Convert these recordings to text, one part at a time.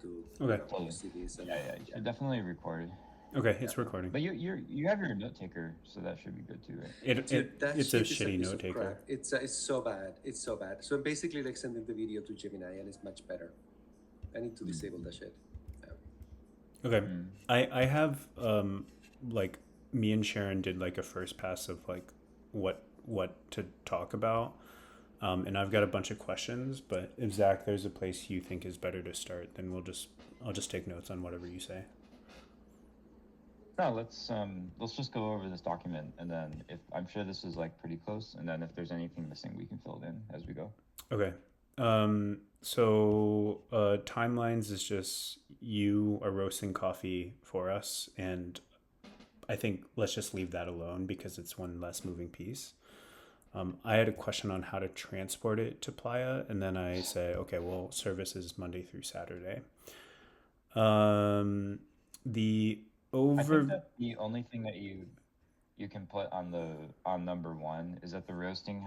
to Okay. to Totally. see this. And Yeah, you yeah, should definitely record it. Okay, yeah. it's recording. But you have your note taker, so that should be good too, right? Dude, that It's a shit is a shitty piece note of taker. crap. It's so bad. It's so bad. So I'm basically like sending the video to Gemini, and it's much better. I need to disable that shit. Yeah. Okay. Mm. I have like me and Sharon did like a first pass of like what to talk about. And I've got a bunch of questions, but if Zach, there's a place you think is better to start, then I'll just take notes on whatever you say. No, let's just go over this document, and then if I'm sure this is like pretty close, and then if there's anything missing, we can fill it in as we go. Okay. Timelines is just you are roasting coffee for us, and I think let's just leave that alone because it's one less moving piece. I had a question on how to transport it to Playa, and then I say, okay, well, service is Monday through Saturday. The I think over. that the only thing that you can put on the on number one is that the roasting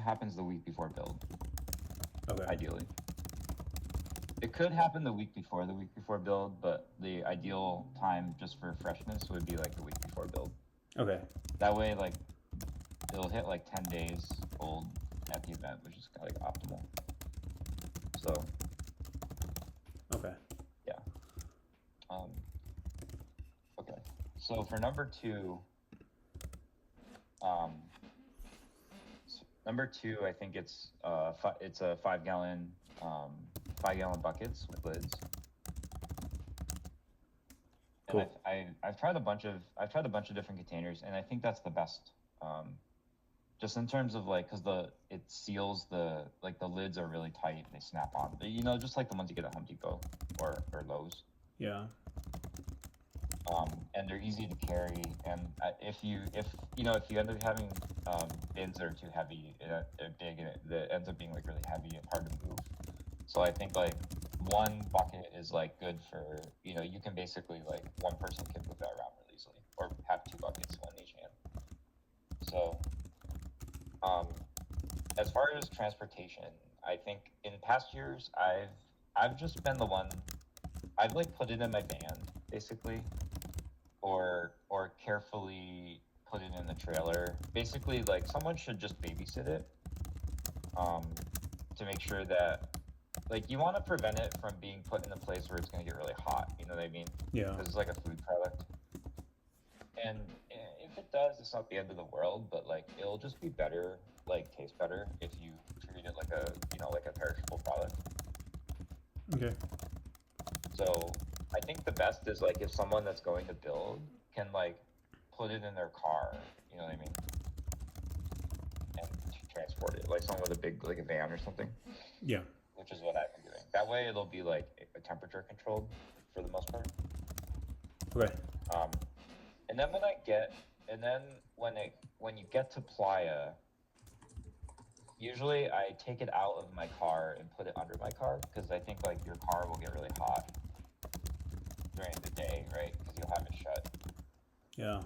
happens the week before build, Okay. ideally. It could happen the week before build, but the ideal time just for freshness would be like the week before build. Okay. That way, like it'll hit like 10 days old at the event, which is like optimal. So Okay. yeah. Okay. So for number two, um, I think it's it's a 5 gallon 5 gallon buckets with lids. Cool. And I've tried a bunch of different containers, and I think that's the best. Just in terms of like, because it seals the lids are really tight, they snap on. You know, just like the ones you get at Home Depot or Lowe's. Yeah. And they're easy to carry. And if you end up having bins that are too heavy, big, and it ends up being like really heavy and hard to move. So I think like one bucket is like good for, you can basically like one person can move that around really easily, or have two buckets, one in each hand. So as far as transportation, I think in past years I've just been the one. I've like put it in my van basically, or carefully put it in the trailer. Basically, like someone should just babysit it, to make sure that, like, you want to prevent it from being put in a place where it's going to get really hot. You know what I mean? Yeah. Because it's like a food product. And if it does, it's not the end of the world, but like it'll just be better, like taste better if you treat it like a perishable product. Okay. So I think the best is like if someone that's going to build can like put it in their car, you know what I mean, and transport it, like someone with a big, like a van or something. Yeah. Which is what I've been doing. That way it'll be like a temperature controlled for the most part. Okay. And then when you get to Playa, usually I take it out of my car and put it under my car, because I think like your car will get really hot during the day, right? Because you'll have it shut. Yeah.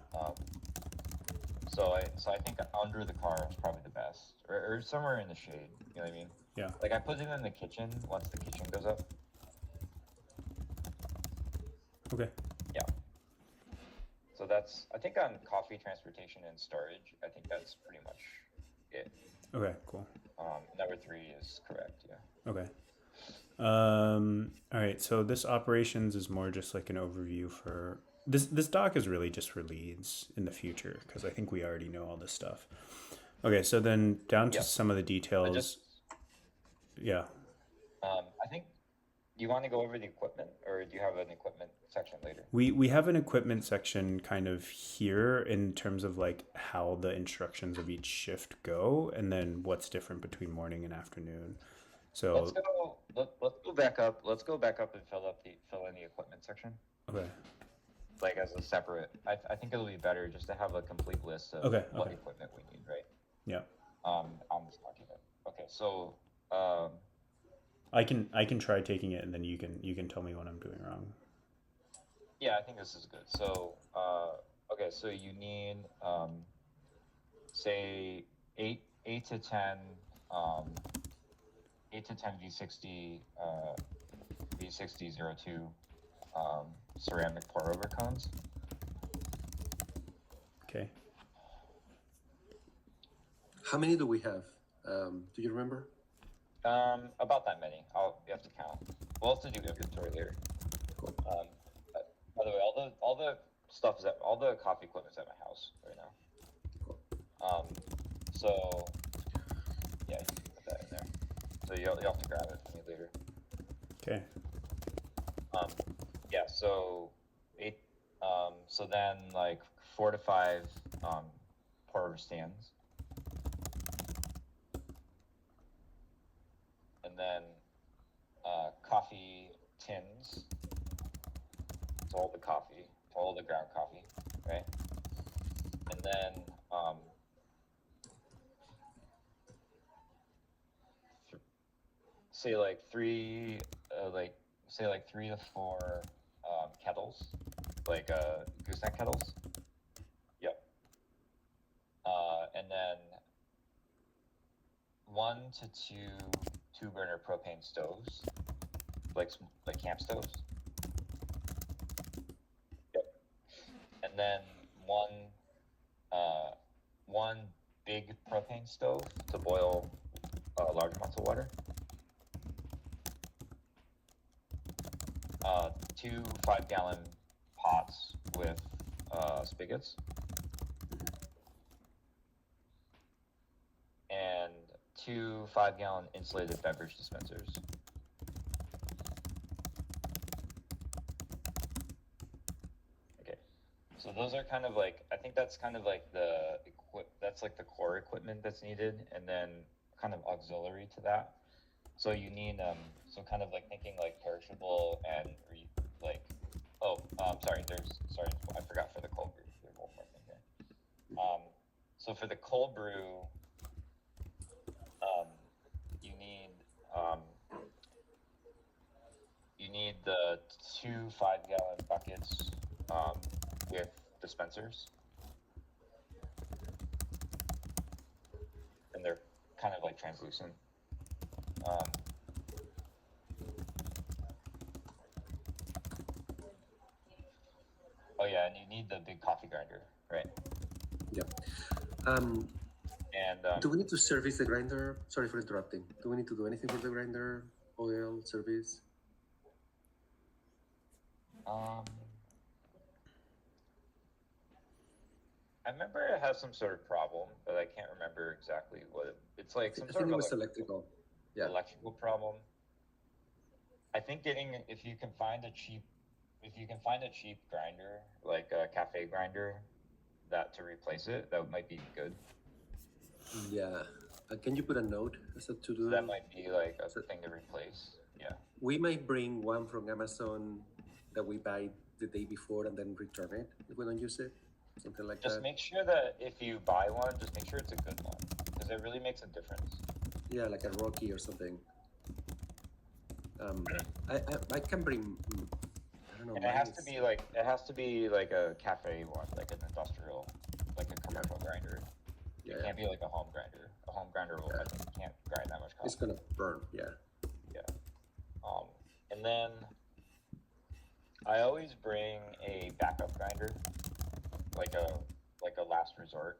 So I think under the car is probably the best, or somewhere in the shade. You know what I mean? Yeah. Like I put it in the kitchen once the kitchen goes up. Okay. Yeah. So that's, I think on coffee, transportation, and storage, I think that's pretty much it. Okay. Cool. Number 3 is correct. Yeah. Okay. All right. So this operations is more just like an overview for this. This doc is really just for leads in the future because I think we already know all this stuff. Okay. So then down to some of the details. Yeah. I think, do you want to go over the equipment, or do you have an equipment section later? We have an equipment section kind of here in terms of like how the instructions of each shift go, and then what's different between morning and afternoon. So let's go back up. Let's go back up and fill in the equipment section. Okay. Like as a separate. I think it'll be better just to have a complete list of what equipment we need, right? Yeah. On this document. Okay, so I can try taking it, and then you can tell me when I'm doing wrong. Yeah, I think this is good. So okay, so you need say 8 to 10 8 to 10 V60 V6002 ceramic pour over cones. Okay. How many do we have? Do you remember? About that many. You have to count. We'll have to do inventory later. Cool. By the way, all the stuff is at all the coffee equipment's at my house right now. Cool. So yeah, you can put that in there. So you'll have to grab it from me later. Okay. Yeah. So so then like 4 to 5 pour over stands. And then coffee tins. So all the ground coffee, right? And then say like 3 to 4 kettles, like gooseneck kettles. Yep. And then 1 to 2 2-burner propane stoves, like camp stoves. Yep. And then one big propane stove to boil large amounts of water. 2 5-gallon pots with spigots. And 2 5-gallon insulated beverage dispensers. Okay, so those are kind of like, I think that's kind of like that's like the core equipment that's needed, and then kind of auxiliary to that. So you need so kind of like thinking like perishable and I forgot for the cold brew. There's one more thing here. So for the cold brew, you need the 2 5-gallon buckets with dispensers, and they're kind of like translucent. Oh yeah, and you need the big coffee grinder, right? Yeah. And Do we need to service the grinder? Sorry for interrupting. Do we need to do anything for the grinder? Oil, service? I remember it has some sort of problem, but I can't remember exactly what it's like. Some I sort think of it was electrical. Yeah. electrical problem. I think if you can find a cheap grinder, like a cafe grinder, to replace it, that might be good. Yeah. Can you put a note as a to do? So that might be like a thing to replace. Yeah. We might bring one from Amazon that we buy the day before and then return it if we don't use it. Something like Just that. make sure that if you buy one, just make sure it's a good one, because it really makes a difference. Yeah, like a Rocky or something. I can bring. I don't know. And it has to be like a cafe one, like an industrial, like a commercial grinder. Yeah, It can't be like a home grinder. A home grinder will, I think, can't grind that much coffee. it's gonna burn. Yeah. Yeah. And then I always bring a backup grinder, like a last resort.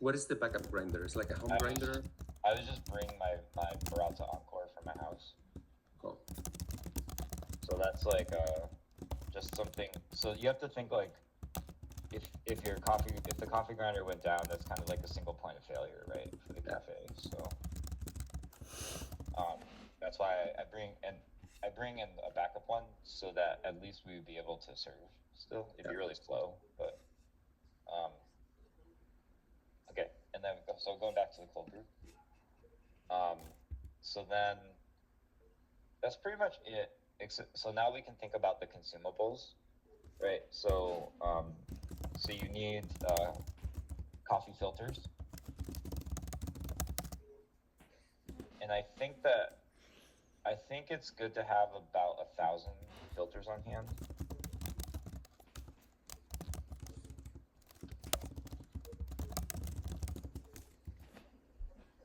What is the backup grinder? It's like a home grinder. I would just bring my Baratza Encore from my house. Cool. So that's like just something. So you have to think like, if the coffee grinder went down, that's kind of like a single point of failure, right, for the cafe. So that's why I bring in a backup one, so that at least we would be able to serve still. It'd be really slow, but okay. And then so going back to the cold brew. So then that's pretty much it. So now we can think about the consumables, right? So so you need coffee filters, and I think it's good to have about 1,000 filters on hand.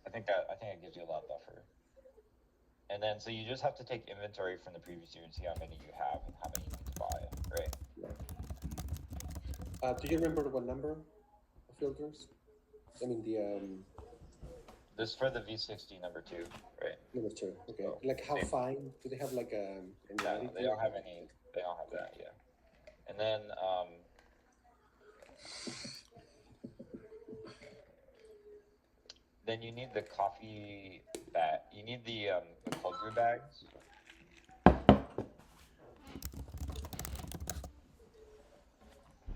I think it gives you a lot of buffer. And then so you just have to take inventory from the previous year and see how many you have and how many you need to buy, right? Do you remember what number of filters? I mean This for the V60 number 2, right? number 2. Okay. So, Like how same. fine? Do they have like a No, granularity? they don't have any. They don't have that. Yeah. And then then you need the coffee bag. You need the cold brew bags.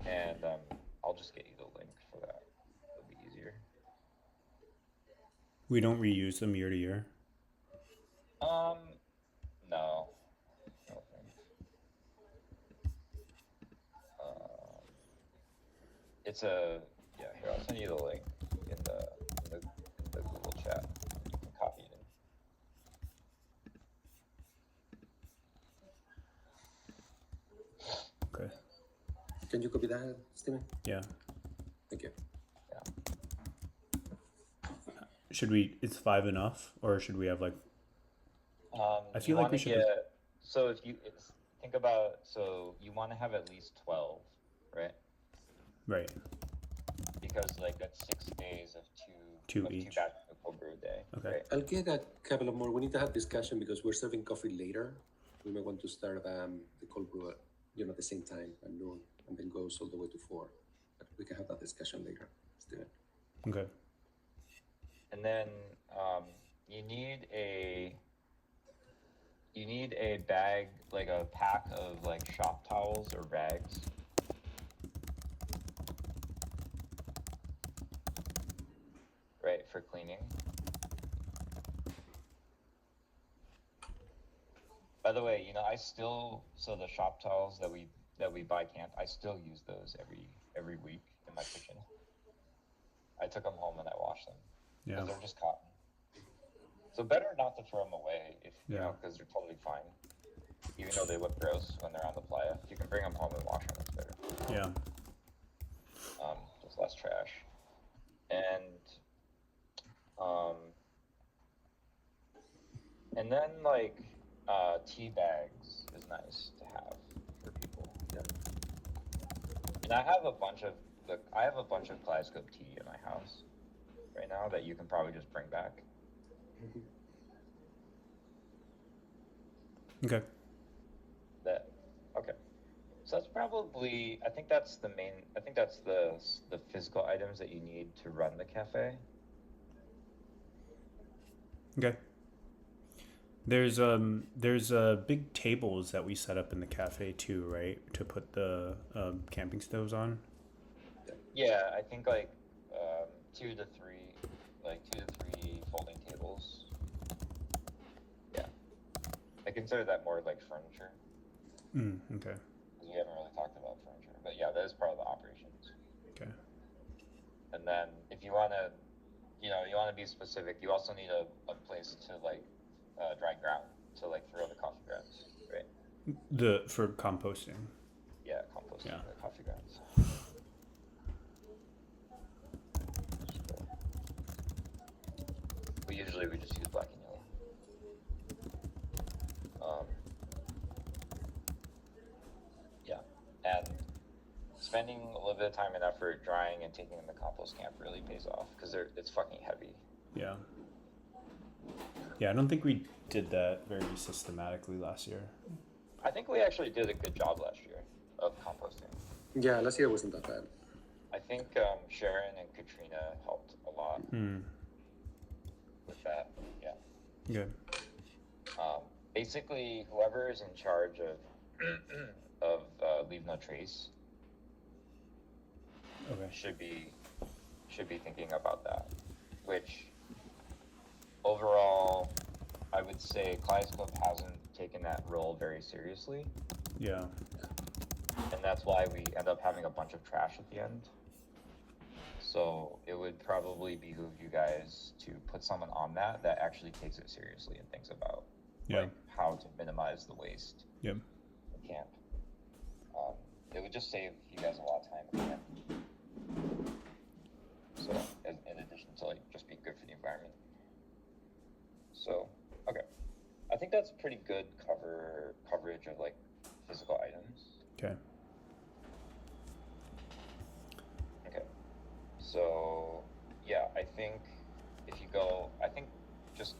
And I'll just get you the link for that. It'll be easier. We don't reuse them year to year. No. No thanks. It's a yeah. Here, I'll send you the link in the Google chat. You can copy it in. Okay. Can you copy that, Steven? Yeah. Thank you. Should we? It's 5 enough, or should we have like? I feel You like we wanna should. get, so if you think about, so you want to have at least 12, right? Right. Because like that's 6 days of Two two each. batches of cold brew a day. Okay. Right? I'll get a couple of more. We need to have discussion because we're serving coffee later. We may want to start the cold brew at the same time at noon, and then goes all the way to 4. But we can have that discussion later, Steven. Okay. And then you need a bag, like a pack of like shop towels or rags. Right, for cleaning. By the way, so the shop towels that we buy camp, I still use those every week in my kitchen. I took them home and I washed them. Yeah. Because they're just cotton. So better not to throw them away if because they're totally fine. Even though they look gross when they're on the playa. If you can bring them home and wash them, it's better. Yeah. Just less trash. And then like tea bags is nice to have for people. Yeah. And I have a bunch of Kaleidoscope tea in my house right now that you can probably just bring back. Okay. Okay. So that's probably, I think that's the physical items that you need to run the cafe. Okay. There's big tables that we set up in the cafe too, right? To put the camping stoves on. Yeah, I think like 2 to 3 folding tables. Yeah. I consider that more like furniture. Okay. Because we haven't really talked about furniture. But yeah, that is part of the operations. Okay. And then if you want to, you want to be specific, you also need a place to like dry ground to like throw the coffee grounds, right? For composting. Yeah, composting Yeah. the coffee grounds. We just use black and yellow. Yeah, and spending a little bit of time and effort drying and taking them to compost camp really pays off because it's fucking heavy. Yeah. Yeah, I don't think we did that very systematically last year. I think we actually did a good job last year of composting. Yeah, last year wasn't that bad. I think Sharon and Katrina helped a lot with that. Yeah. Good. Basically, whoever is in charge of Leave No Trace should be thinking about that. Which overall, I would say Kaleidoscope hasn't taken that role very seriously. Yeah. And that's why we end up having a bunch of trash at the end. So it would probably behoove you guys to put someone on that actually takes it seriously and thinks about like how to minimize the waste Yep. in camp. It would just save you guys a lot of time in camp. So in addition to like just being good for the environment. So okay, I think that's pretty good coverage of like physical items. Okay. Okay. So yeah, I think if you go, I think just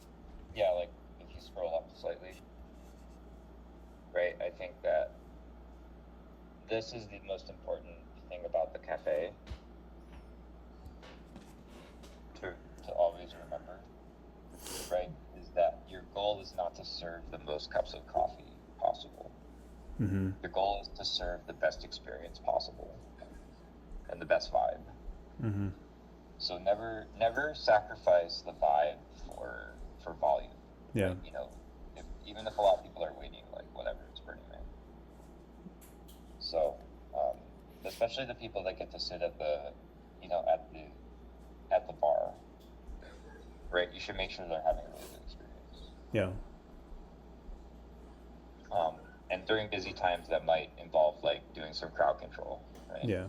yeah, like if you scroll up slightly, right? I think that this is the most important thing about the cafe to always remember, right? Is that your goal is not to serve the most cups of coffee possible. Mm-hmm. Your goal is to serve the best experience possible and the best vibe. Mm-hmm. So never sacrifice the vibe for volume. Yeah. Like, you know, even if a lot of people are waiting, like whatever, it's Burning Man. So, especially the people that get to sit at the, you know, at the bar, right? You should make sure they're having a really good experience. Yeah. And during busy times, that might involve like doing some crowd control, right? Yeah.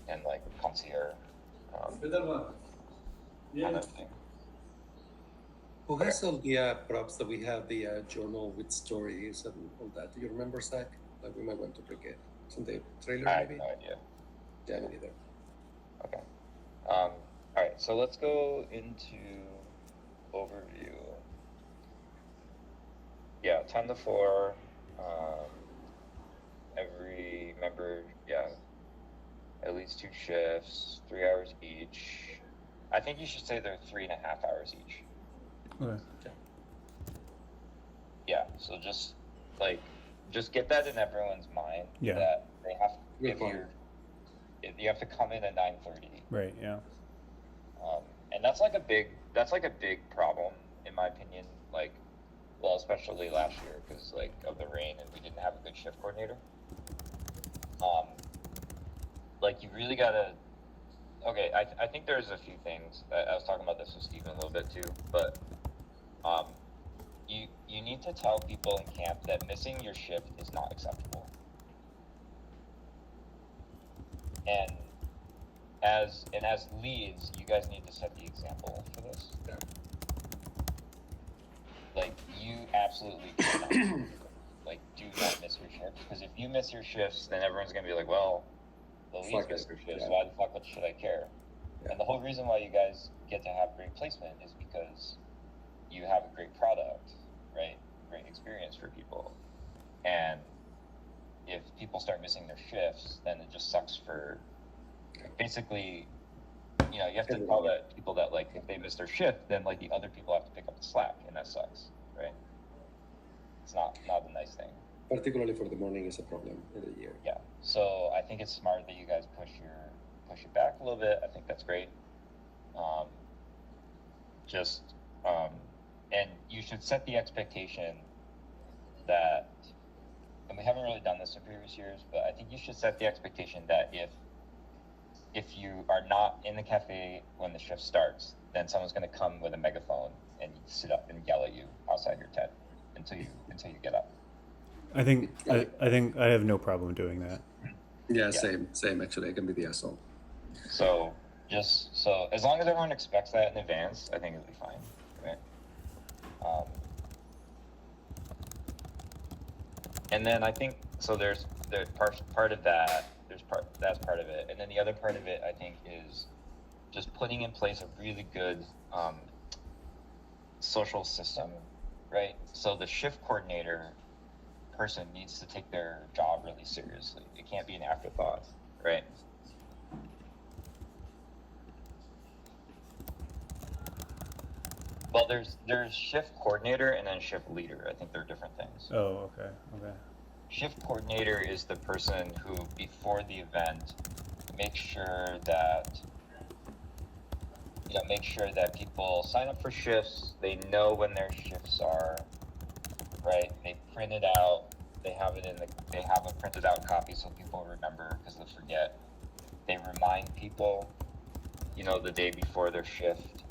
And like concierge, kind of thing. Who has all the props that we have, the journal with stories and all that? Do you remember, Zach? Like we might want to bring it. It's in the trailer, I have maybe? no idea. Yeah, me neither. Okay. All right. So let's go into overview. Yeah, 10 to 4. Every member, yeah, at least 2 shifts, 3 hours each. I think you should say they're 3.5 hours each. Okay. Yeah. So just get that in everyone's mind. Yeah. That they have Good point. if you have to come in at 9:30. Right. Yeah. And that's like a big problem in my opinion. Like, well, especially last year because like of the rain and we didn't have a good shift coordinator. Like you really gotta. Okay, I think there's a few things. I was talking about this with Steven a little bit too, but you need to tell people in camp that missing your shift is not acceptable. And as leads, you guys need to set the example for this. Yeah. Like you absolutely cannot, like do not miss your shifts because if you miss your shifts, then everyone's gonna be like, well, the leads Fuck miss it. their shifts. Yeah. Why the fuck should I care? Yeah. And the whole reason why you guys get to have great placement is because you have a great product, right? Great experience for people. And if people start missing their shifts, then it just sucks for basically, you know, you have to tell that people that like if they miss their shift, then like the other people have to pick up the slack and that sucks, right? It's not a nice thing. Particularly for the morning is a problem in the year. Yeah. So I think it's smart that you guys push it back a little bit. I think that's great. And you should set the expectation that, and we haven't really done this in previous years, but I think you should set the expectation that if you are not in the cafe when the shift starts, then someone's going to come with a megaphone and sit up and yell at you outside your tent until you get up. I think I have no problem doing that. Yeah, same actually. I can be the asshole. So as long as everyone expects that in advance, I think it'll be fine, right? And then I think so. There's part of that. That's part of it, and then the other part of it I think is just putting in place a really good social system, right? So the shift coordinator person needs to take their job really seriously. It can't be an afterthought, right? Well, there's shift coordinator and then shift leader. I think they're different things. Oh, okay. Shift coordinator is the person who, before the event, makes sure that people sign up for shifts. They know when their shifts are, right? They print it out. They have a printed out copy so people remember because they'll forget. They remind people, the day before their shift,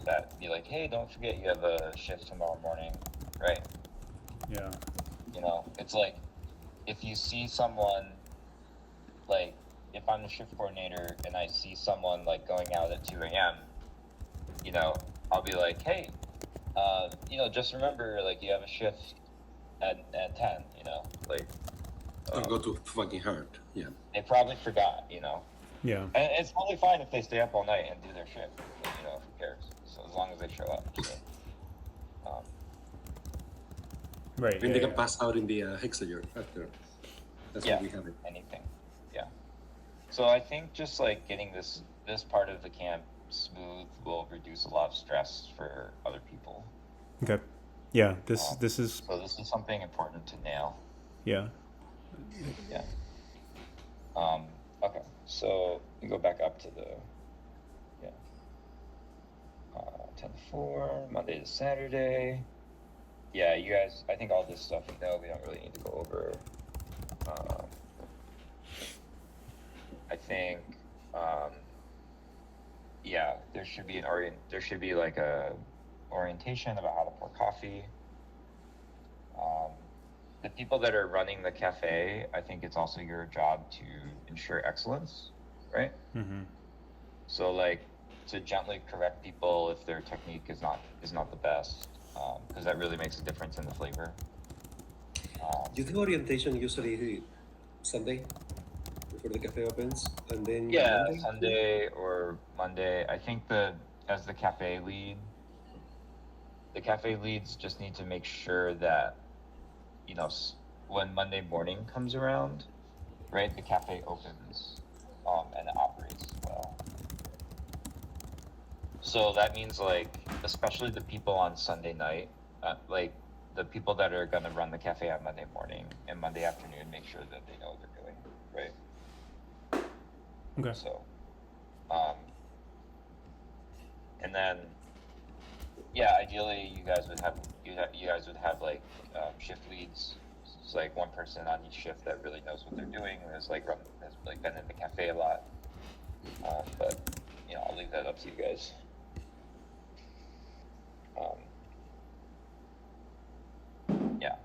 that be like, hey, don't forget you have a shift tomorrow morning, right? Yeah. It's like if you see someone, like if I'm the shift coordinator and I see someone like going out at 2 a.m., I'll be like, hey, just remember, like, you have a shift at 10. Like, I'll go to fucking hard. Yeah. they probably forgot. Yeah. And it's totally fine if they stay up all night and do their shift. Who cares? So as long as they show up. So, Right. I mean, Yeah, they can yeah. pass out in the Hexager after. That's Yeah. what we have it. anything. Yeah. So I think just like getting this part of the camp smooth will reduce a lot of stress for other people. Okay. Yeah. This is So this is something important to nail. yeah. Yeah. Okay. So you go back up to the 10 to 4, Monday to Saturday. Yeah, you guys. I think all this stuff we don't really need to go over. I think. Yeah, there should be There should be like a orientation about how to pour coffee. The people that are running the cafe, I think it's also your job to ensure excellence, right? Mm-hmm. So like to gently correct people if their technique is not the best, because that really makes a difference in the flavor. You do orientation usually Sunday before the cafe opens, and then Yeah, Monday? Sunday or Monday. I think as the cafe lead, the cafe leads just need to make sure that when Monday morning comes around, right, the cafe opens and it operates well. So that means like, especially the people on Sunday night, like the people that are gonna run the cafe on Monday morning and Monday afternoon, make sure that they know what they're doing, right? Okay. So, and then, yeah, ideally you guys would have like shift leads. It's like one person on each shift that really knows what they're doing, has been in the cafe a lot. But I'll leave that up to you guys. Yeah.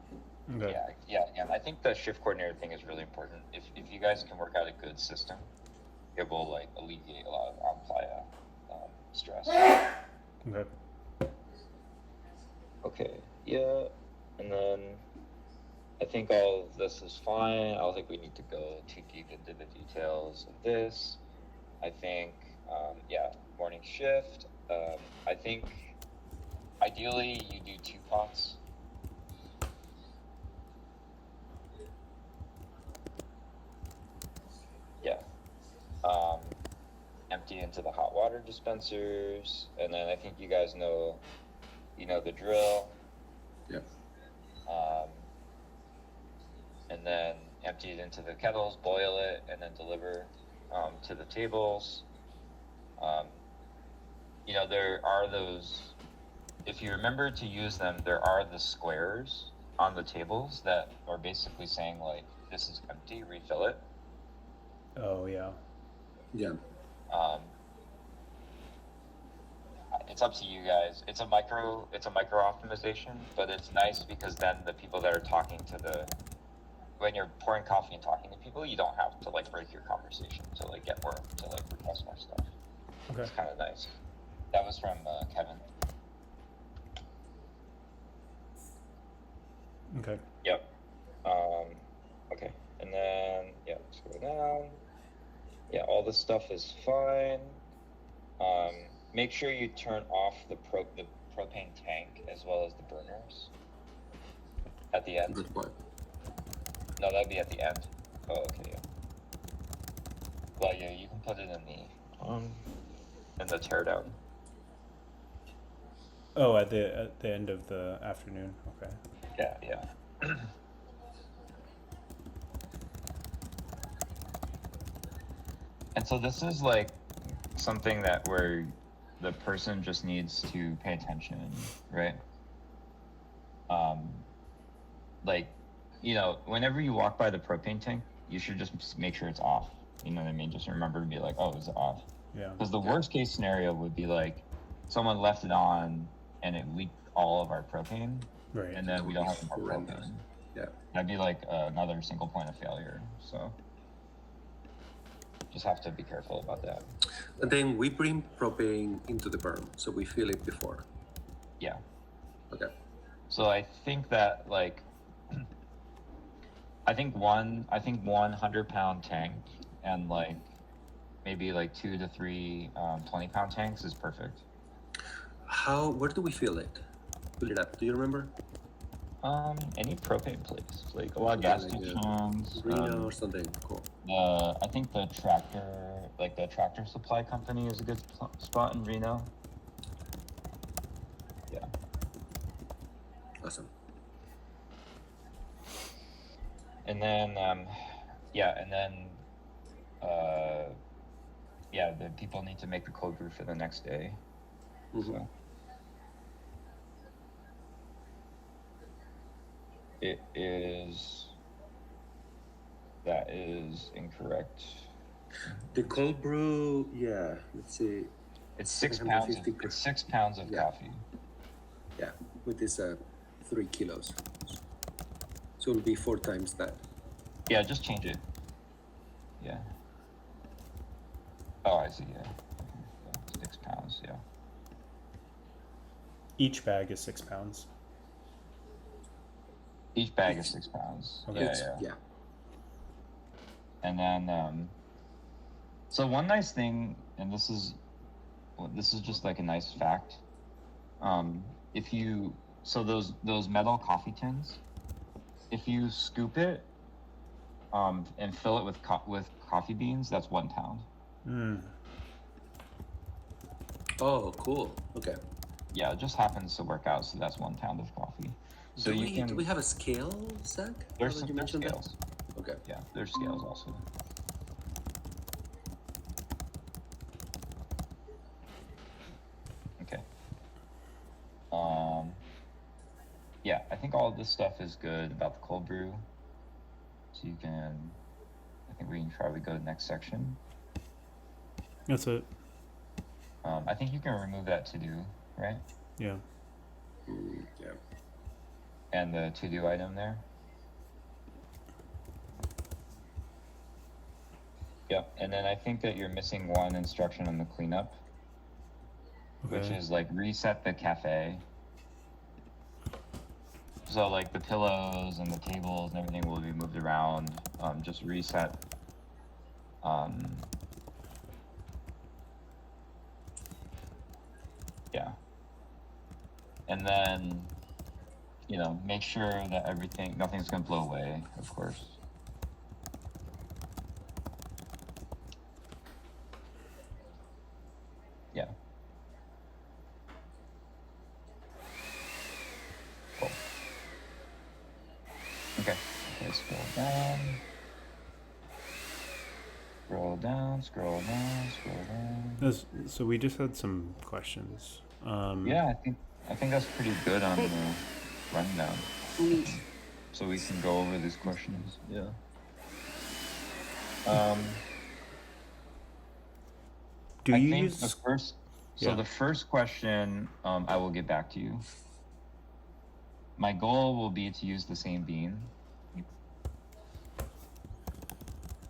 Okay. Yeah. And I think the shift coordinator thing is really important. If you guys can work out a good system, it will like alleviate a lot of on-playa stress. Okay. Okay. Yeah. And then I think all of this is fine. I don't think we need to go too deep into the details of this. I think, morning shift. I think ideally you do 2 pots. Yeah. Empty into the hot water dispensers, and then I think you guys know the drill. Yeah. And then empty it into the kettles, boil it, and then deliver to the tables. There are those, if you remember to use them, there are the squares on the tables that are basically saying like, this is empty, refill it. Oh yeah. Yeah. It's up to you guys. It's a micro optimization, but it's nice because then the people that are talking when you're pouring coffee and talking to people, you don't have to like break your conversation to like get more, to like request more stuff. Okay. It's kind of nice. That was from Kevin. Okay. Yep. Okay. And then let's go down. Yeah, all this stuff is fine. Make sure you turn off the propane tank as well as the burners at the end. Good point. No, that'd be at the end. Oh, okay. Yeah. Well, yeah, you can put it in the teardown. Oh, at the end of the afternoon. Okay. Yeah. And so this is like something that where the person just needs to pay attention, right? Whenever you walk by the propane tank, you should just make sure it's off. You know what I mean? Just remember to be like, oh, is it off? Yeah. Because the worst case scenario would be like someone left it on and it leaked all of our propane, Right. and then we don't have more Horrendous. propane. Yeah. That'd be like another single point of failure. So just have to be careful about that. And then we bring propane into the berm, so we fill it before. Yeah. Okay. So I think that like I think one 100-pound tank and like maybe like 2 to 3 20-pound tanks is perfect. Where do we fill it? Fill it up. Do you remember? Any propane place, like a lot of Okay, gas like stations. Reno or something. Cool. I think the tractor supply company is a good spot in Reno. Yeah. Awesome. And then the people need to make the cold brew for the next day. Mhm. So that is incorrect. The cold brew, yeah. Let's see. It's 6 pounds. 750 It's 6 pounds of Yeah. coffee. Yeah, with this 3 kilos. So it'll be 4 times that. Yeah, just change it. Yeah. Oh, I see. Yeah. Okay. 6 pounds. Yeah. Each bag is 6 pounds. Each bag is 6 pounds. Okay. Yeah. And then, so one nice thing, and this is just like a nice fact. Those metal coffee tins, if you scoop it, and fill it with coffee beans, that's 1 pound. Oh, cool. Okay. Yeah, it just happens to work out, so that's 1 pound of coffee. So do we have a scale, Zach? There's Now that some scales. That? Okay. Yeah, there's scales also. Okay. Yeah, I think all of this stuff is good about the cold brew. So I think we can probably go to the next section. That's it. I think you can remove that to do, right? Yeah. Yeah. And the to do item there. Yep, and then I think that you're missing one instruction on the cleanup, Okay. which is like reset the cafe. So like the pillows and the tables and everything will be moved around. Just reset. Yeah. And then, make sure that nothing's gonna blow away, of course. Yeah. Cool. Okay, scroll down. Scroll down. So we just had some questions. Yeah, I think that's pretty good on the rundown. So we can go over these questions. Yeah. The first question, I will get back to you. My goal will be to use the same bean.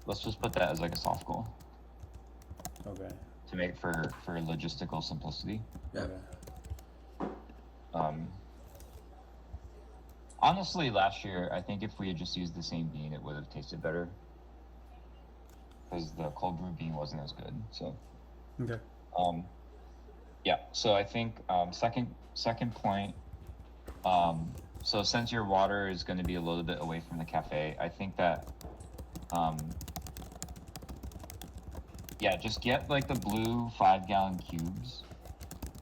Let's just put that as like a soft goal. Okay. To make for logistical simplicity. Yeah. Okay. Honestly, last year, I think if we had just used the same bean, it would have tasted better. Because the cold brew bean wasn't as good. So. Okay. Yeah. So I think second point. So since your water is going to be a little bit away from the cafe, I think that. Just get like the blue 5-gallon cubes,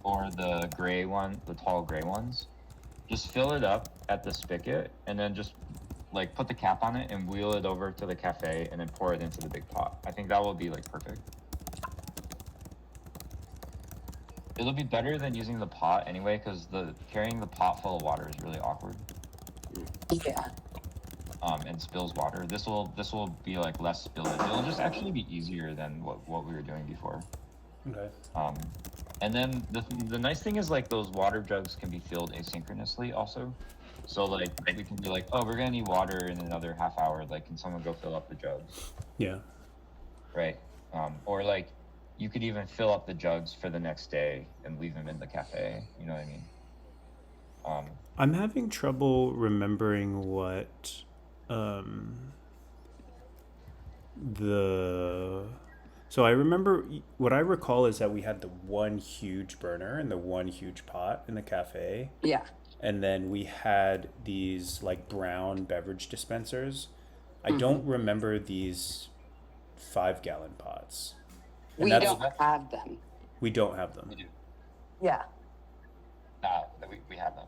or the gray one, the tall gray ones. Just fill it up at the spigot, and then just like put the cap on it and wheel it over to the cafe, and then pour it into the big pot. I think that will be like perfect. It'll be better than using the pot anyway, because carrying the pot full of water is really awkward. Yeah. And spills water. This will be like less spillage. It'll just actually be easier than what we were doing before. Okay. And then the nice thing is like those water jugs can be filled asynchronously also. So like we can be like, oh, we're gonna need water in another half hour. Like, can someone go fill up the jugs? Yeah. Right. Or like you could even fill up the jugs for the next day and leave them in the cafe. You know what I mean? I'm having trouble remembering what the so I remember what I recall is that we had the one huge burner and the one huge pot in the cafe, Yeah. and then we had these like brown beverage dispensers. I Mm-hmm. don't remember these 5 gallon pots. And We that's- don't have them. We don't have them. We do. Yeah. No, we have them.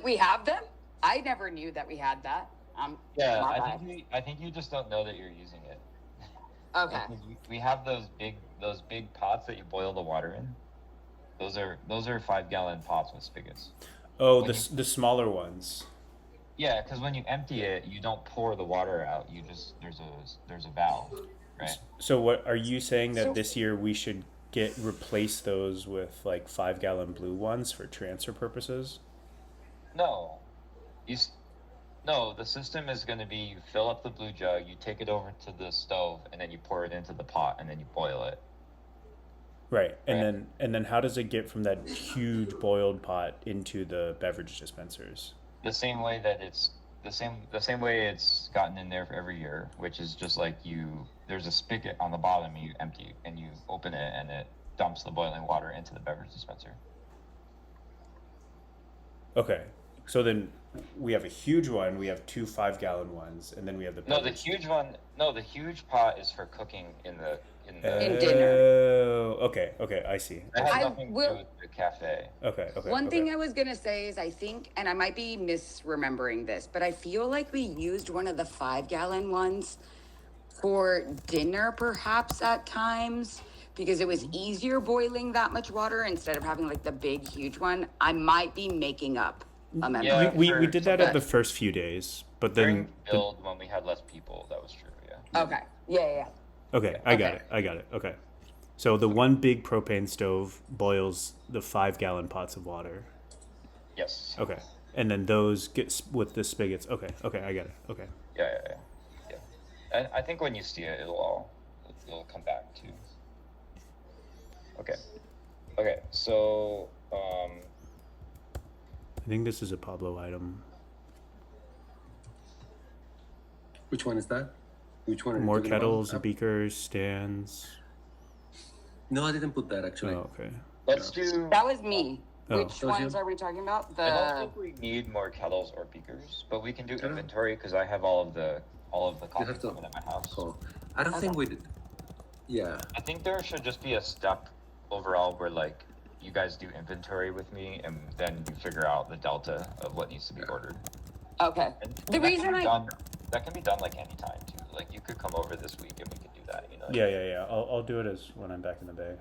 We have them? I never knew that we had that. Yeah, my I bad. think you just don't know that you're using it. Okay. Because we have those big pots that you boil the water in. Those are 5 gallon pots with spigots. Oh, When the smaller ones. Yeah, because when you empty it, you don't pour the water out. You just there's a valve, right? So what are you saying that So- this year we should replace those with like 5 gallon blue ones for transfer purposes? No, no. The system is going to be you fill up the blue jug, you take it over to the stove, and then you pour it into the pot, and then you boil it. Right. And Right. then how does it get from that huge boiled pot into the beverage dispensers? The same way that it's the same way it's gotten in there for every year, which is just like there's a spigot on the bottom, you empty and you open it, and it dumps the boiling water into the beverage dispenser. Okay. So then we have a huge one, we have two 5 gallon ones, and then we have the No, the beverage. huge one. No, the huge pot is for cooking in the. In Oh, dinner. okay, I see. That has I nothing to will- do with the cafe. Okay. One okay. thing I was gonna say is I think, and I might be misremembering this, but I feel like we used one of the 5 gallon ones for dinner perhaps at times because it was easier boiling that much water instead of having like the big huge one. I might be making up a memory. Yeah. We did that at but- the first few days, but During then build when we had less people, that was true. Yeah. Okay. Yeah. okay, I got Okay. it. Okay. So the one big propane stove boils the 5 gallon pots of water. Yes. Okay. And then those get with the spigots. Okay, I get it. Okay. Yeah. And I think when you see it, it'll come back too. Okay. So I think this is a Pablo item. Which one is that? Which one? Are you More talking about? kettles, beakers, stands. No, I didn't put that actually. Oh, okay. let's do. That was me. Oh. Which That was ones you? are we talking about? I don't The think we need more kettles or beakers, but we can do Yeah. inventory because I have all of the coffee have to- coming at my house. Cool. I don't think we did. Yeah. I think there should just be a step overall where like you guys do inventory with me, and then you figure out the delta of what needs to be ordered. okay. And The that reason can be I- done, that can be done like anytime too. Like you could come over this week and we could do that. You know. Yeah. I'll do it as when I'm back in the bay.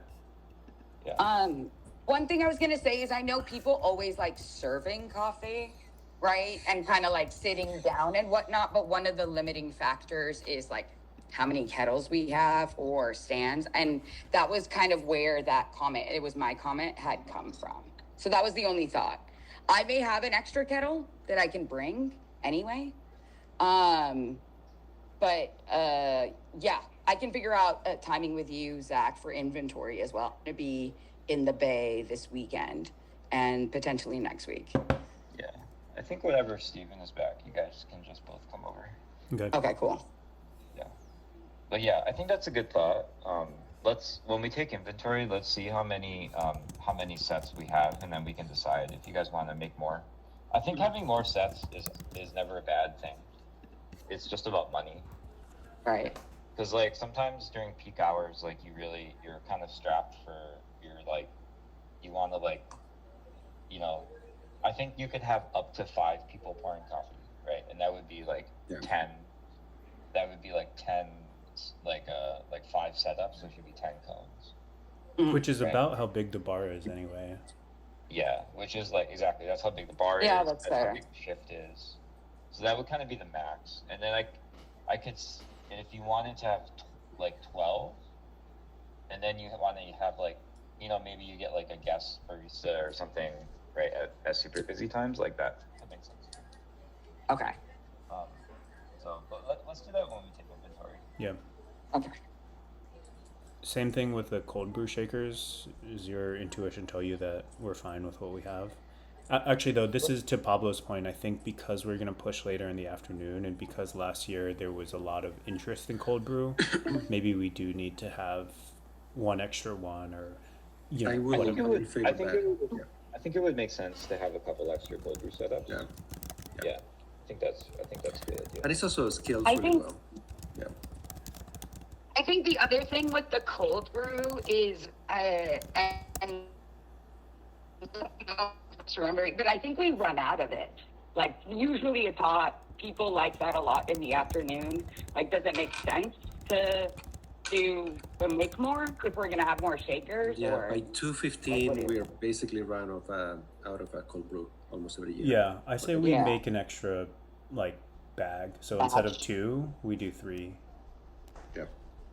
One thing I was gonna say is I know people always like serving coffee, right? And kind of like sitting down and whatnot, but one of the limiting factors is like how many kettles we have or stands. And that was kind of where that comment, it was my comment, had come from. So that was the only thought. I may have an extra kettle that I can bring anyway. Yeah, I can figure out timing with you, Zach, for inventory as well. To be in the bay this weekend and potentially next week. Yeah. I think whenever Steven is back, you guys can just both come over. Okay. Okay, cool. Yeah. But yeah, I think that's a good thought. When we take inventory, let's see how many sets we have, and then we can decide if you guys want to make more. I think having more sets is never a bad thing. It's just about money. Right. Because like sometimes during peak hours, like you're kind of strapped for you want to I think you could have up to 5 people pouring coffee, right? And that would be like Yeah. 10. That would be like 10, like 5 setups, so it should be 10 cones. Which is Right. about how big the bar is anyway. Yeah, which is like exactly that's how big the bar Yeah, is. that's how fair. big the shift is. So that would kind of be the max. And then I could, and if you wanted to have like 12, and then you want to have like, maybe you get like a guest barista or something, right? At super busy times like that. That makes sense. Okay. But let's do that when we take inventory. Yeah. Okay. Same thing with the cold brew shakers. Does your intuition tell you that we're fine with what we have? Actually, though, this is to Pablo's point. I think because we're going to push later in the afternoon, and because last year there was a lot of interest in cold brew, maybe we do need to have one extra one, or you know, I will. think it I'm would- in favor I of think that. it would- Yeah. I think it would make sense to have a couple extra cold brew setups. Yeah. Yeah. I think that's a good idea. And it's also scaled I really think- well. Yeah. I think the other thing with the cold brew is, and remembering, but I think we run out of it. Like usually it's hot. People like that a lot in the afternoon. Like, does it make sense to make more because we're gonna have more shakers? Yeah. Or By 2:15, Like, what we are basically run out of a cold brew almost every year. yeah, I say we Yeah. make an extra like bag. So instead of Batch. 2, we do 3. Yeah.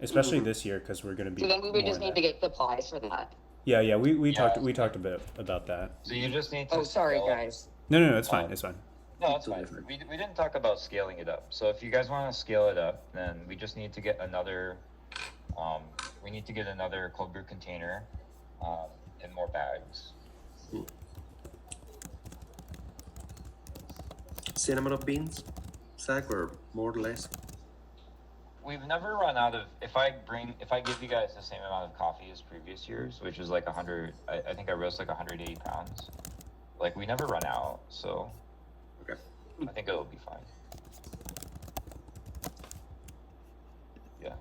Especially this year because we're going to be. so then we would more just in need to that. get supplies for that. Yeah, yeah. We Yeah. talked a bit about that. So you just need to. Oh, sorry, scale- guys. No, it's fine. It's fine. No, it's Totally fine. fine. We didn't talk about scaling it up. So if you guys want to scale it up, then we just need to get another. We need to get another cold brew container, and more bags. Same amount of beans, Zach, or more or less? We've never run out of. If I give you guys the same amount of coffee as previous years, which is like 100. I think I roast like 180 pounds. Like we never run out, so Okay. I think it'll be fine. Yeah.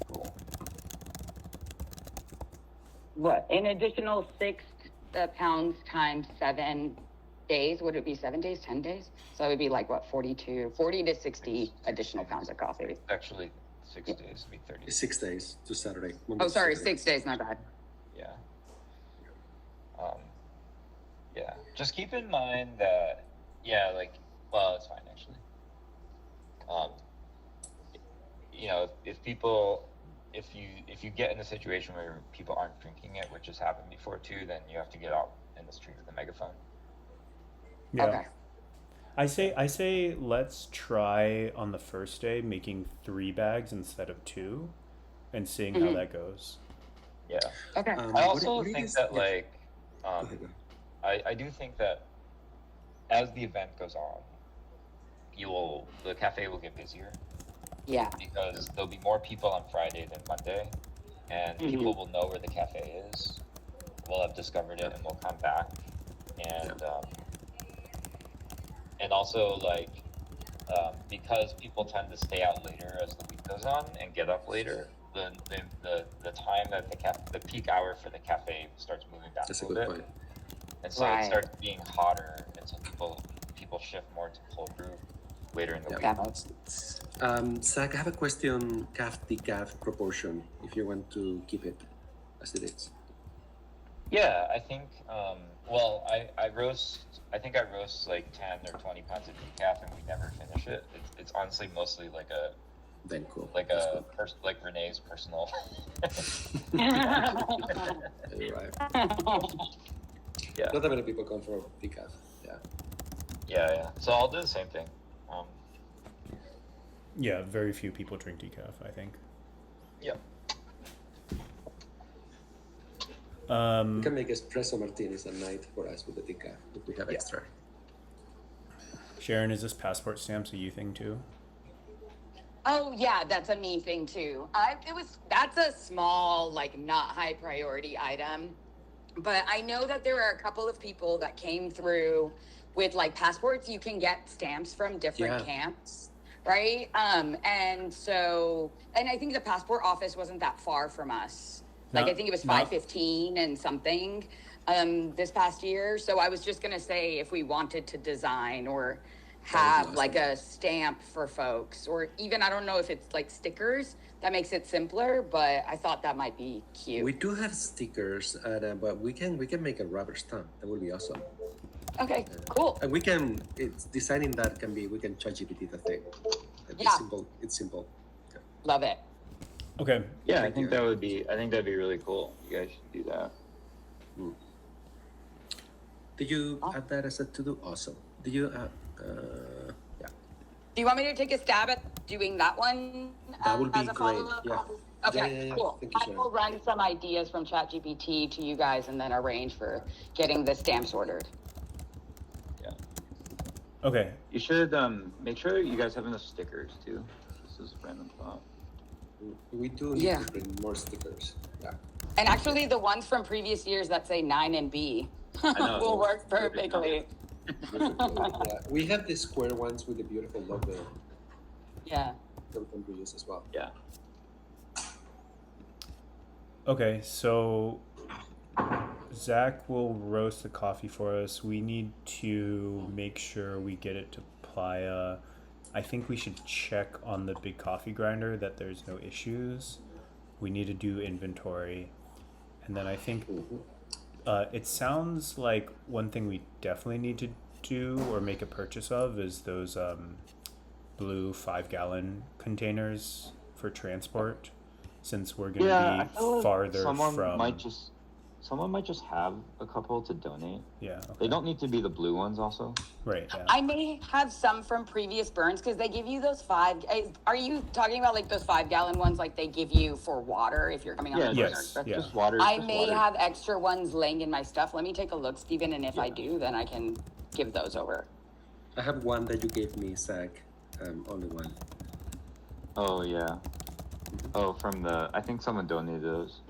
Cool. What? An additional 6 pounds times 7 days? Would it be 7 days? 10 days? So it would be like what? 40 to 60 additional pounds of coffee. Actually, 6 days would be 30. It's 6 days to Saturday. Monday Oh, to sorry, Saturday. 6 days. My bad. Yeah. Yeah. Just keep in mind that, yeah, like, well, it's fine actually. You know, if you get in a situation where people aren't drinking it, which has happened before too, then you have to get out in the street with a megaphone. Yeah. Okay. I say let's try on the first day making 3 bags instead of 2, and seeing how that goes. Yeah. Okay. I what also it think is- that yeah. like, Go ahead, go ahead. I do think that as the event goes on, the cafe will get busier. Yeah. Because there'll be more people on Friday than Monday, and people will know where the cafe is. We'll have discovered it, and we'll come back. And also like because people tend to stay out later as the week goes on and get up later, the time that the peak hour for the cafe starts moving back That's a a little good bit, point. and so Right. it starts being hotter, and so people shift more to cold brew later in the Yeah. week. That makes Zach, I have a question, calf decaf proportion, if you want to keep it as it is. Yeah, I think. Well, I roast like 10 or 20 pounds of decaf, and we never finish it. It's honestly mostly like a Then cool. like That's a cool. like Renee's personal. You're right. Yeah. Not that many people come for decaf. Yeah. Yeah. So I'll do the same thing. Yeah, very few people drink decaf, I think. Yeah. We can make espresso martinis at night for us with the decaf if we have extra. Sharon, is this passport stamps a you thing too? Oh yeah, that's a me thing too. That's a small, like not high priority item. But I know that there are a couple of people that came through with like passports. You can get stamps from different Yeah. camps, right? And I think the passport office wasn't that far from us. Like I think it was 515 and something this past year. So I was just gonna say if we wanted to design or have awesome. like a stamp for folks, or even I don't know if it's like stickers that makes it simpler, but I thought that might be cute. We do have stickers, but we can make a rubber stamp. That would be awesome. Okay, cool. And it's designing that can be, we can ChatGPT the thing. It's Yeah. simple. It's simple. Love it. Okay. Yeah, I Thank think you. that'd be really cool. You guys should do that. Did you add that as a to-do? Awesome. Did you yeah. Do you want me to take a stab at doing that one? That would be as a great. follow-up? Yeah. Okay, yeah. cool. Thank you, I Sharon. will run some ideas from ChatGPT to you guys and then arrange for getting the stamps ordered. Okay. You should make sure you guys have enough stickers too. This is a random thought. We do need Yeah. to print more stickers. Yeah. And actually, the ones from previous years that say 9 and B know. will work perfectly. Yeah. We have the square ones with the beautiful logo Yeah. that we can reuse as well. Yeah. Okay, so Zach will roast the coffee for us. We need to make sure we get it to Playa. I think we should check on the big coffee grinder that there's no issues. We need to do inventory. And then I think it sounds like one thing we definitely need to do or make a purchase of is those blue 5-gallon containers for transport, since we're going to Yeah, I be feel like farther someone from. might just have a couple to donate. Yeah. Okay. They don't need to be the blue ones also. Right. Yeah. I may have some from previous burns because they give you those 5. Are you talking about like those 5-gallon ones like they give you for water if you're coming on Yeah, the Yes, burn? that's yeah. just water. I just may water. have extra ones laying in my stuff. Let me take a look, Steven, and if I do, then I can give those over. I have one that you gave me, Zach. Only one. Oh yeah. Oh, from the I think someone donated those.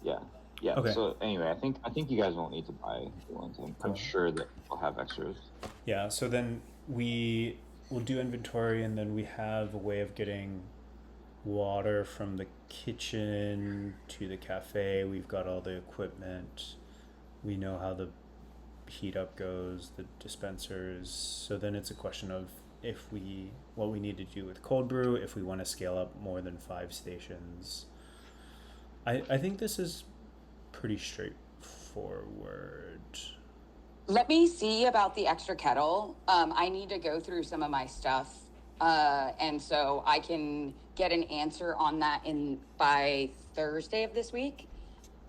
Yeah. Yeah. Okay. So anyway, I think you guys won't need to buy the ones. I'm Cool. sure that we'll have extras. Yeah, so then we will do inventory, and then we have a way of getting water from the kitchen to the cafe. We've got all the equipment. We know how the heat up goes, the dispensers. So then it's a question of what we need to do with cold brew if we want to scale up more than 5 stations. I think this is pretty straightforward. Let me see about the extra kettle. I need to go through some of my stuff, and so I can get an answer on that by Thursday of this week,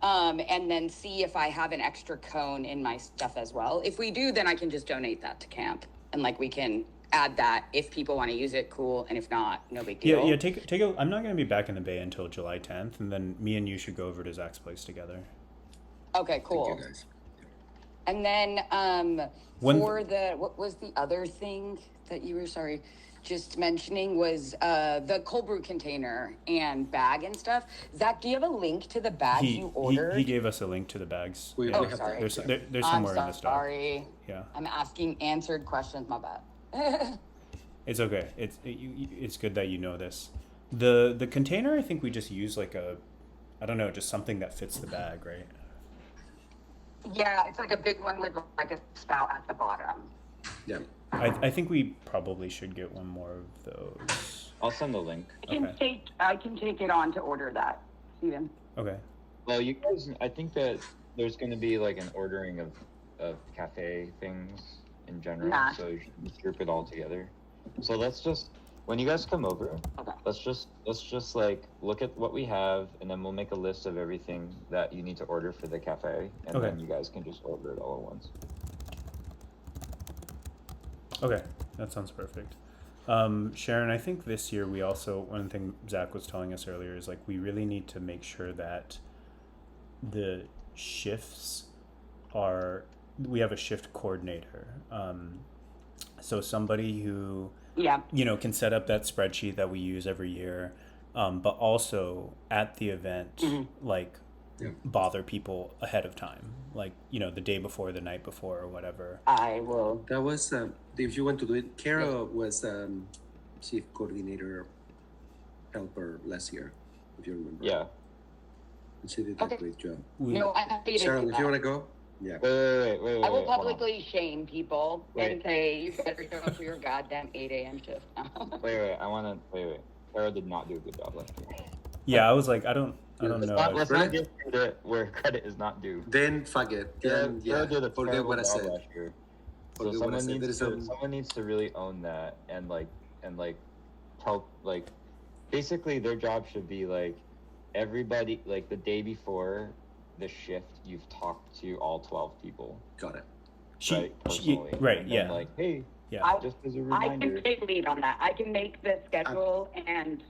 and then see if I have an extra cone in my stuff as well. If we do, then I can just donate that to camp, and like we can add that if people want to use it, cool, and if not, no big deal. Yeah, take a. I'm not going to be back in the Bay until July 10th, and then me and you should go over to Zach's place together. Okay, cool. Thank you, guys. And then When- for what was the other thing that you were just mentioning was the cold brew container and bag and stuff. Zach, do you have a link to the bags you ordered? He gave us a link to the bags. We Oh, have sorry. that. There's I'm somewhere in the stock. sorry. Yeah, I'm asking answered questions. My bad. it's okay. It's good that you know this. The container, I think we just use like I don't know, just something that fits the bag, right? Yeah, it's like a big one with like a spout at the bottom. Yeah. I think we probably should get one more of those. I'll send the link. I can take it on to order that, Steven. Okay. Well, you guys, I think that there's going to be like an ordering of cafe things in general, Nah. so you should just group it all together. So let's just, when you guys come over, Okay. let's just like look at what we have, and then we'll make a list of everything that you need to order for the cafe, and Okay. then you guys can just order it all at once. Okay, that sounds perfect. Sharon, I think this year we also, one thing Zach was telling us earlier is like we really need to make sure that the shifts we have a shift coordinator. So somebody who, Yeah. can set up that spreadsheet that we use every year, but also at the event, like Yeah. bother people ahead of time, like, the day before, the night before, or whatever. I will. That was, if you want to do it, Kara was chief coordinator helper last year, if you remember. Yeah. And she did a Okay. great job. No, I'm happy to Sharon, do if that. you want to go? Yeah. Wait. I will hold on. publicly shame people and Wait. say you better show up for your goddamn 8 a.m. shift now. Wait. Wait. Sarah did not do a good job last year. Yeah, I was like, I don't Let's know. not Really? give credit where credit is not due. Then fuck it. Then, yeah, Sarah did a forget terrible what I job said. last year. So Forget what I said. There is someone needs to really own that and tell basically their job should be like everybody like the day before the shift you've talked to all 12 people, got it. right? Personally. Right, And then, yeah. like, hey, Yeah. Just as a I can reminder. take lead on that. I can make the schedule and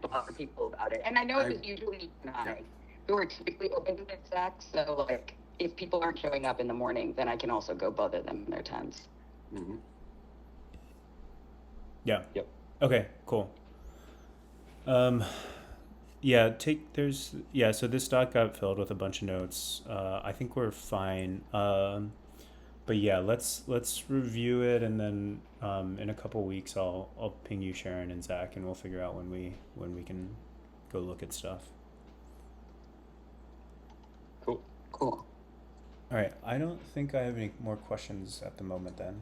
bother people about it. And I know it's usually you and I who are typically open to this sex. So like, if people aren't showing up in the morning, then I can also go bother them in their tents. Mm-hmm. Yeah. Yep. Okay, cool. Yeah, so this doc got filled with a bunch of notes. I think we're fine. But yeah, let's review it, and then in a couple weeks I'll ping you, Sharon and Zach, and we'll figure out when we can go look at stuff. Cool. Cool. All right, I don't think I have any more questions at the moment then.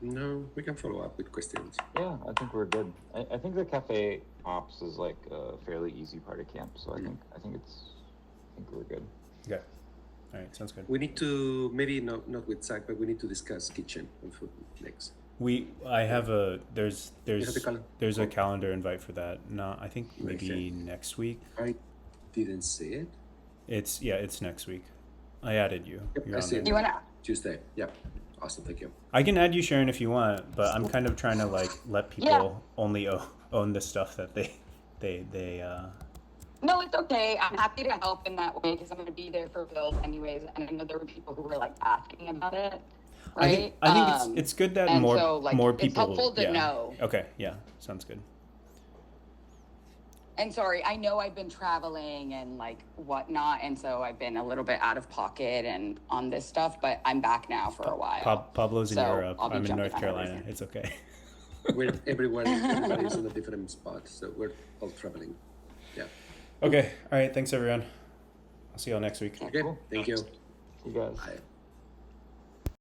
No, we can follow up with questions. Yeah, I think we're good. I think the cafe ops is like a fairly easy part of camp, so I think we're good. Okay. All right, sounds good. We need to maybe not with Zach, but we need to discuss kitchen and food next. I have there's have the calendar? there's a calendar invite for that. No, I think maybe Okay. next week. I didn't see it. It's next week. I added you. Yep, You're I on see there. it. You wanna? Tuesday. Yeah. Awesome. Thank you. I can add you, Sharon, if you want, but I'm kind of trying to like let people only own the stuff that they No, it's okay. I'm happy to help in that way because I'm going to be there for build anyways. And I know there were people who were like asking about it. Right? I think it's good that and more so, like, more it's people. helpful to yeah. know. Okay, yeah, sounds good. And sorry, I know I've been traveling and like whatnot. And so I've been a little bit out of pocket and on this stuff, but I'm back now for a while. Pablo's in So, Europe. I'll be I'm in jumping North on Carolina. everything. It's okay. Everybody's in a different spot, so we're all traveling. Yeah. Okay. All right. Thanks, everyone. I'll see y'all next week. Okay. Cool. Thank you. You guys. Bye.